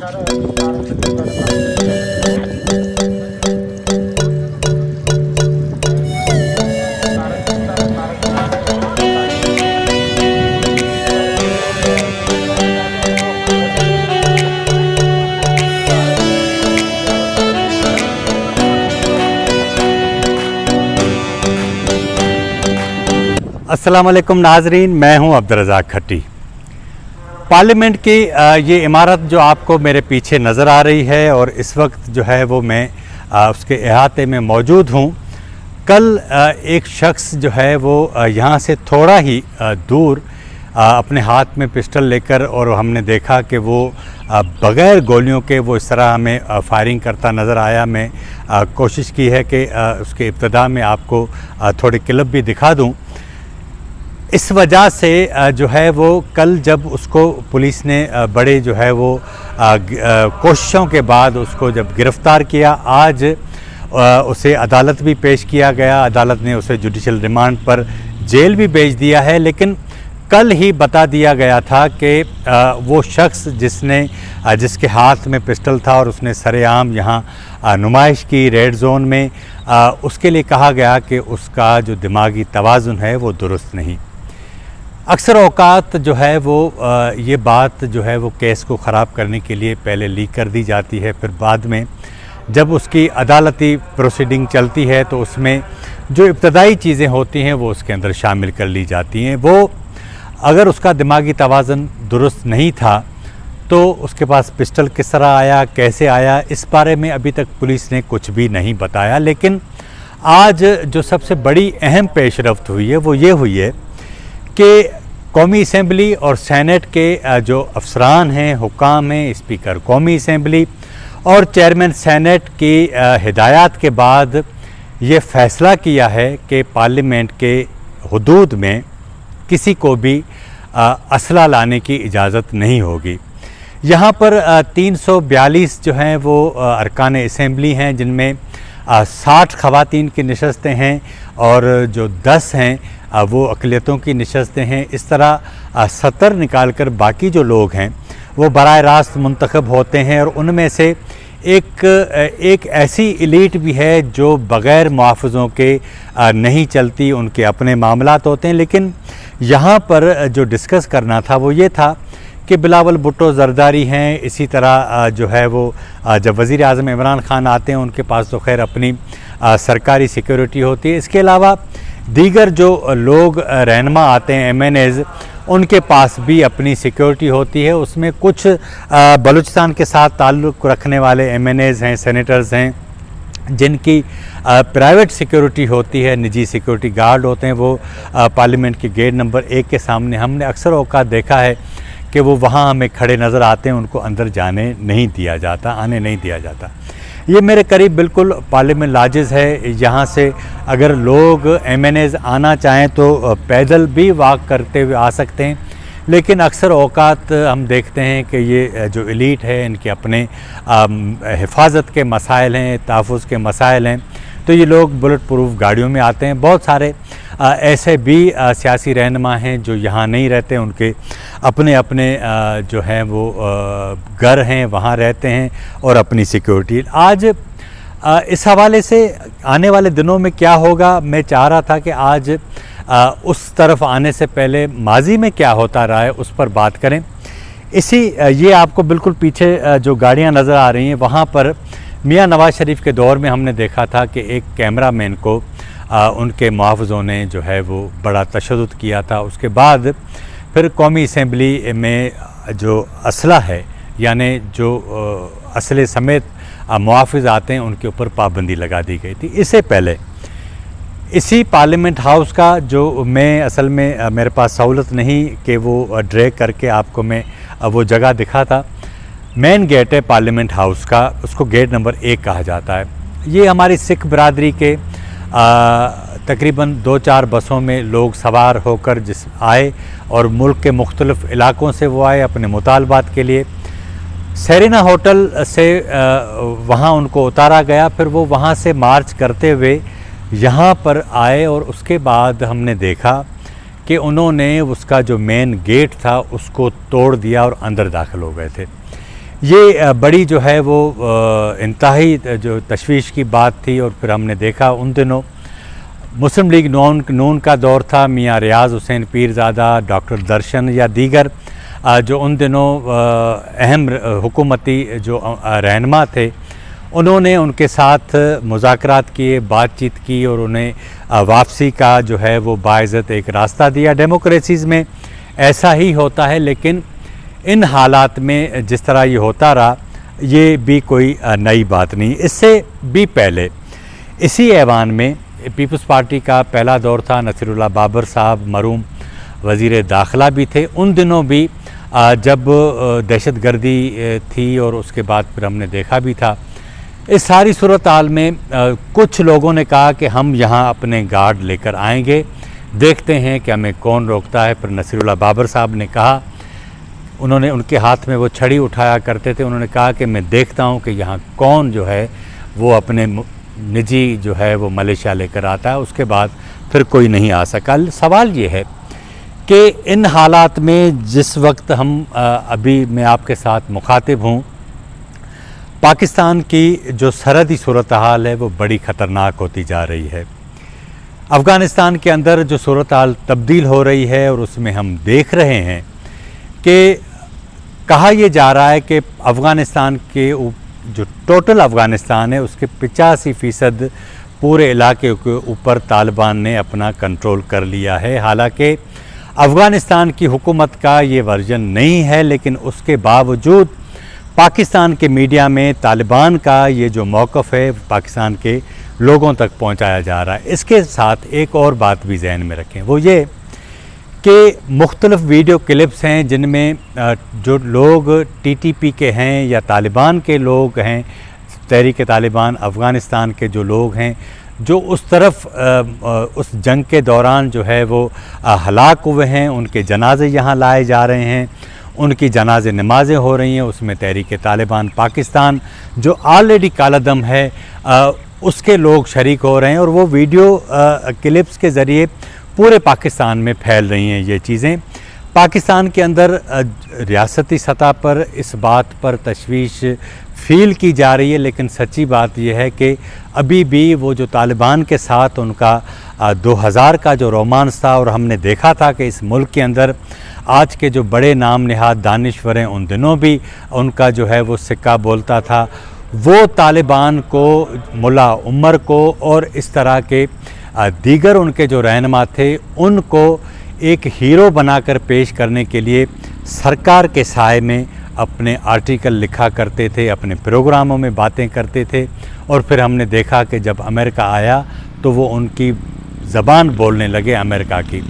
अस्सलाम वालेकुम नाजरीन, मैं हूं अब्दुल रज़ाक खट्टी। पार्लियामेंट की ये इमारत जो आपको मेरे पीछे नज़र आ रही है और इस वक्त जो है वो मैं उसके अहाते में मौजूद हूं। कल एक शख्स जो है वो यहाँ से थोड़ा ही दूर अपने हाथ में पिस्टल लेकर, और हमने देखा कि वो बग़ैर गोलियों के वो इस तरह हमें फायरिंग करता नज़र आया। मैं कोशिश की है कि उसके इब्तिदा में आपको थोड़े क्लिप भी दिखा दूँ। इस वजह से जो है वो कल जब उसको पुलिस ने बड़े जो है वो कोशिशों के बाद उसको जब गिरफ़्तार किया, आज उसे अदालत भी पेश किया गया। अदालत ने उसे जुडिशल रिमांड पर जेल भी भेज दिया है, लेकिन कल ही बता दिया गया था कि वो शख्स जिसके हाथ में पिस्टल था और उसने सरेआम यहाँ नुमाइश की रेड जोन में, उसके लिए कहा गया कि उसका जो दिमागी तवाज़ुन है वो दुरुस्त नहीं। अक्सर औकात जो है वो ये बात जो है वो केस को ख़राब करने के लिए पहले लीक कर दी जाती है, फिर बाद में जब उसकी अदालती प्रोसीडिंग चलती है तो उसमें जो इब्तदाई चीज़ें होती हैं वो उसके अंदर शामिल कर ली जाती हैं। वो अगर उसका दिमागी तवाज़ुन दुरुस्त नहीं था तो उसके पास पिस्टल किस तरह आया, कैसे आया, इस बारे में अभी तक पुलिस ने कुछ भी नहीं बताया। लेकिन आज जो सबसे बड़ी अहम पेशरफ्त हुई है वो ये हुई है कि कौमी असम्बली और सेनेट के जो अफसरान हैं, हुक्काम हैं, स्पीकर कौमी असम्बली और चेयरमैन सेनेट की हिदायत के बाद ये फ़ैसला किया है कि पार्लियामेंट के हुदूद में किसी को भी असला लाने की इजाज़त नहीं होगी। यहाँ पर 342 जो हैं वो अरकान असम्बली हैं, जिनमें 60 ख़वातीन की नशस्तें हैं और जो 10 हैं वो अक़लियतों की नशस्तें हैं। इस तरह 70 निकाल कर बाकी जो लोग हैं वो बराह रास्त मुंतखब होते हैं, और उनमें से एक ऐसी एलीट भी है जो बग़ैर मुआफ़िज़ों के नहीं चलती, उनके अपने मामलात होते हैं। लेकिन यहाँ पर जो डिस्कस करना था वो ये था कि बिलावल भुट्टो ज़रदारी हैं, इसी तरह जो है वो जब वज़ीर आज़म इमरान ख़ान आते हैं उनके पास तो खैर अपनी सरकारी सिक्योरिटी होती है। इसके अलावा दीगर जो लोग रहनुमा आते हैं, MNAs, उनके पास भी अपनी सिक्योरिटी होती है। उसमें कुछ बलूचिस्तान के साथ ताल्लुक़ रखने वाले MNAs हैं, सेनेटर्स हैं, जिनकी प्राइवेट सिक्योरिटी होती है, निजी सिक्योरिटी गार्ड होते हैं। वो पार्लियामेंट के गेट नंबर 1 के सामने हमने अक्सर औक़ात देखा है कि वो वहाँ हमें खड़े नज़र आते हैं, उनको अंदर जाने नहीं दिया जाता, आने नहीं दिया जाता। ये मेरे करीब बिल्कुल पार्लियामेंट लॉजेस है। यहाँ से अगर लोग MNAs आना चाहें तो पैदल भी वॉक करते हुए आ सकते हैं, लेकिन अक्सर औक़ात हम देखते हैं कि ये जो एलीट है इनके अपने हिफाजत के मसाइल हैं, तहफ़्फ़ुज़ के मसाइल हैं, तो ये लोग बुलेट प्रूफ गाड़ियों में आते हैं। बहुत सारे ऐसे भी सियासी रहनुमा हैं जो यहाँ नहीं रहते, उनके अपने अपने जो हैं वो घर हैं, वहाँ रहते हैं और अपनी सिक्योरिटी। आज इस हवाले से आने वाले दिनों में क्या होगा, मैं चाह रहा था कि आज उस तरफ आने से पहले माजी में क्या होता रहा है उस पर बात करें। ये आपको बिल्कुल पीछे जो गाड़ियाँ नज़र आ रही हैं, वहाँ पर मियाँ नवाज़ शरीफ के दौर में हमने देखा था कि एक कैमरामैन को उनके मुआफ़िज़ों ने जो है वो बड़ा तशद्दुद किया था। उसके बाद फिर कौमी असम्बली में जो असला है, यानी जो असले समेत मुआफ़िज़ आते हैं, उनके ऊपर पाबंदी लगा दी गई थी। इससे पहले इसी पार्लियामेंट हाउस का जो मैं असल में मेरे पास सहूलत नहीं कि वो ड्रैग करके आपको मैं वो जगह दिखा था। मेन गेट है पार्लियामेंट हाउस का, उसको गेट नंबर 1 कहा जाता है। ये हमारी सिख बरादरी के तकरीबन 2-4 बसों में लोग सवार होकर आए और मुल्क के मुख्तलिफ़ इलाक़ों से वो आए अपने मुतालबात के लिए। सेरेना होटल से वहाँ उनको उतारा गया, फिर वो वहाँ से मार्च करते हुए यहाँ पर आए और उसके बाद हमने देखा कि उन्होंने उसका जो मेन गेट था उसको तोड़ दिया और अंदर दाखिल हो गए थे। یہ بڑی جو ہے وہ انتہائی جو تشویش کی بات تھی، اور پھر ہم نے دیکھا ان دنوں مسلم لیگ نون کا دور تھا، میاں ریاض حسین پیرزادہ، ڈاکٹر درشن یا دیگر جو ان دنوں اہم حکومتی جو رہنما تھے، انہوں نے ان کے ساتھ مذاکرات کیے، بات چیت کی، اور انہیں واپسی کا جو ہے وہ باعزت ایک راستہ دیا۔ ڈیموکریسیز میں ایسا ہی ہوتا ہے، لیکن ان حالات میں جس طرح یہ ہوتا رہا، یہ بھی کوئی نئی بات نہیں۔ اس سے بھی پہلے اسی ایوان میں پیپلز پارٹی کا پہلا دور تھا، نصیر اللہ بابر صاحب مرحوم وزیر داخلہ بھی تھے۔ ان دنوں بھی جب دہشت گردی تھی، اور اس کے بعد پھر ہم نے دیکھا بھی تھا، اس ساری صورتحال میں کچھ لوگوں نے کہا کہ ہم یہاں اپنے گارڈ لے کر آئیں گے، دیکھتے ہیں کہ ہمیں کون روکتا ہے۔ پھر نصیر اللہ بابر صاحب نے کہا، انہوں نے ان کے ہاتھ میں وہ چھڑی اٹھایا کرتے تھے، انہوں نے کہا کہ میں دیکھتا ہوں کہ یہاں کون جو ہے وہ اپنے نجی جو ہے وہ ملیشیا لے کر آتا ہے۔ اس کے بعد پھر کوئی نہیں آ سکا۔ سوال یہ ہے کہ ان حالات میں جس وقت ہم ابھی میں آپ کے ساتھ مخاطب ہوں، پاکستان کی جو سرحدی صورتحال ہے وہ بڑی خطرناک ہوتی جا رہی ہے۔ افغانستان کے اندر جو صورتحال تبدیل ہو رہی ہے، اور اس میں ہم دیکھ رہے ہیں کہ کہا یہ جا رہا ہے کہ افغانستان کے جو ٹوٹل افغانستان ہے اس کے 85% پورے علاقے کے اوپر طالبان نے اپنا کنٹرول کر لیا ہے۔ حالانکہ افغانستان کی حکومت کا یہ ورژن نہیں ہے، لیکن اس کے باوجود پاکستان کے میڈیا میں طالبان کا یہ جو موقف ہے پاکستان کے لوگوں تک پہنچایا جا رہا ہے۔ اس کے ساتھ ایک اور بات بھی ذہن میں رکھیں، وہ یہ کہ مختلف ویڈیو کلپس ہیں جن میں جو لوگ ٹی ٹی پی کے ہیں یا طالبان کے لوگ ہیں، تحریک طالبان افغانستان کے جو لوگ ہیں، جو اس طرف اس جنگ کے دوران جو ہے وہ ہلاک ہوئے ہیں، ان کے جنازے یہاں لائے جا رہے ہیں، ان کی جنازے نمازیں ہو رہی ہیں، اس میں تحریک طالبان پاکستان جو آلریڈی کالعدم ہے اس کے لوگ شریک ہو رہے ہیں، اور وہ ویڈیو کلپس کے ذریعے پورے پاکستان میں پھیل رہی ہیں یہ چیزیں۔ پاکستان کے اندر ریاستی سطح پر اس بات پر تشویش فیل کی جا رہی ہے، لیکن سچی بات یہ ہے کہ ابھی بھی وہ جو طالبان کے ساتھ ان کا 2000 کا جو رومانس تھا، اور ہم نے دیکھا تھا کہ اس ملک کے اندر آج کے جو بڑے نام نہاد دانشور ہیں ان دنوں بھی ان کا جو ہے وہ سکہ بولتا تھا، وہ طالبان کو، ملا عمر کو اور اس طرح کے دیگر ان کے جو رہنما تھے ان کو ایک ہیرو بنا کر پیش کرنے کے لیے سرکار کے سائے میں اپنے آرٹیکل لکھا کرتے تھے، اپنے پروگراموں میں باتیں کرتے تھے، اور پھر ہم نے دیکھا کہ جب امریکہ آیا تو وہ ان کی زبان بولنے لگے امریکہ کی۔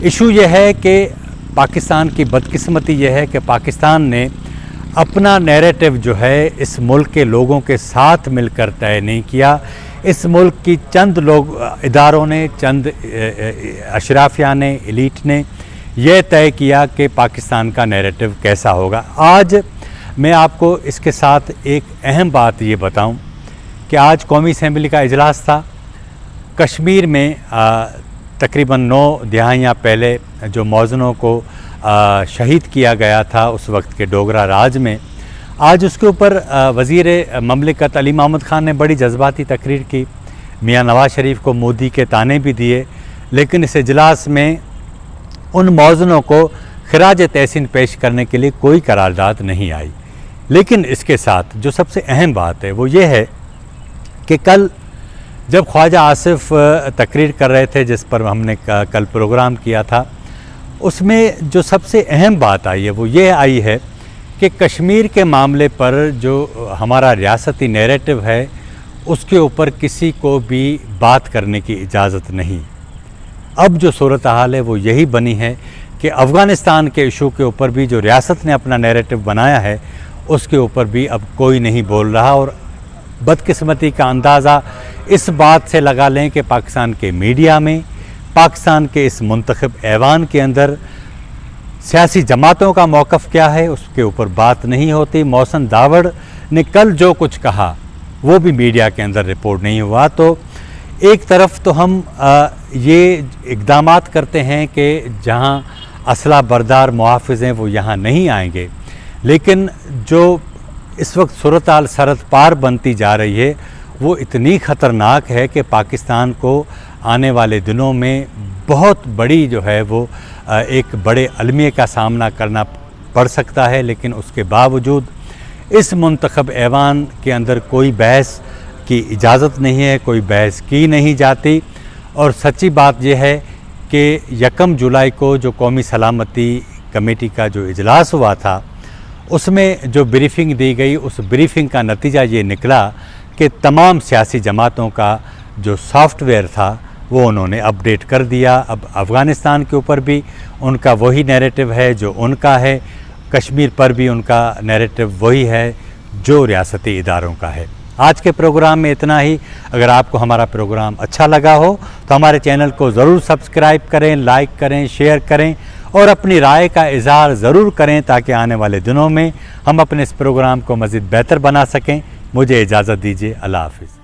ایشو یہ ہے کہ پاکستان کی بدقسمتی یہ ہے کہ پاکستان نے اپنا نیریٹو جو ہے اس ملک کے لوگوں کے ساتھ مل کر طے نہیں کیا۔ اس ملک کی چند لوگ اداروں نے، چند اشرافیہ نے، ایلیٹ نے یہ طے کیا کہ پاکستان کا نیریٹو کیسا ہوگا۔ آج میں آپ کو اس کے ساتھ ایک اہم بات یہ بتاؤں کہ آج قومی اسمبلی کا اجلاس تھا۔ کشمیر میں تقریباً 9 دہائیاں پہلے جو موزنوں کو شہید کیا گیا تھا اس وقت کے ڈوگرا راج میں، آج اس کے اوپر وزیر مملکت علی محمد خان نے بڑی جذباتی تقریر کی، میاں نواز شریف کو مودی کے طعنے بھی دیے، لیکن اس اجلاس میں ان موزنوں کو خراج تحسین پیش کرنے کے لیے کوئی قرارداد نہیں آئی۔ لیکن اس کے ساتھ جو سب سے اہم بات ہے وہ یہ ہے کہ کل جب خواجہ آصف تقریر کر رہے تھے، جس پر ہم نے کل پروگرام کیا تھا، اس میں جو سب سے اہم بات آئی ہے وہ یہ آئی ہے کہ کشمیر کے معاملے پر جو ہمارا ریاستی نیریٹو ہے اس کے اوپر کسی کو بھی بات کرنے کی اجازت نہیں۔ اب جو صورتحال ہے وہ یہی بنی ہے کہ افغانستان کے ایشو کے اوپر بھی جو ریاست نے اپنا نیریٹو بنایا ہے اس کے اوپر بھی اب کوئی نہیں بول رہا، اور بدقسمتی کا اندازہ اس بات سے لگا لیں کہ پاکستان کے میڈیا میں، پاکستان کے اس منتخب ایوان کے اندر سیاسی جماعتوں کا موقف کیا ہے اس کے اوپر بات نہیں ہوتی۔ محسن داوڑ نے کل جو کچھ کہا وہ بھی میڈیا کے اندر رپورٹ نہیں ہوا۔ تو ایک طرف تو ہم یہ اقدامات کرتے ہیں کہ جہاں اسلحہ بردار محافظ ہیں وہ یہاں نہیں آئیں گے، لیکن جو इस वक्त सूरत हाल सरहद पार बनती जा रही है वो इतनी ख़तरनाक है कि पाकिस्तान को आने वाले दिनों में बहुत बड़ी जो है वो एक बड़े अलमिए का सामना करना पड़ सकता है। लेकिन उसके बावजूद इस मुंतखब ऐवान के अंदर कोई बहस की इजाज़त नहीं है, कोई बहस की नहीं जाती। और सच्ची बात यह है कि 1 जुलाई को जो कौमी सलामती कमेटी का जो इजलास हुआ था उसमें जो ब्रीफिंग दी गई, उस ब्रीफिंग का नतीजा ये निकला कि तमाम सियासी जमातों का जो सॉफ्टवेयर था वो उन्होंने अपडेट कर दिया। अब अफ़गानिस्तान के ऊपर भी उनका वही नैरेटिव है जो उनका है, कश्मीर पर भी उनका नैरेटिव वही है जो रियासती इदारों का है। आज के प्रोग्राम में इतना ही। अगर आपको हमारा प्रोग्राम अच्छा लगा हो तो हमारे चैनल को ज़रूर सब्सक्राइब करें, लाइक करें, शेयर करें और अपनी राय का इज़हार ज़रूर करें ताकि आने वाले दिनों में हम अपने इस प्रोग्राम को मज़ीद बेहतर बना सकें। मुझे इजाज़त दीजिए। अल्लाह हाफ़िज़।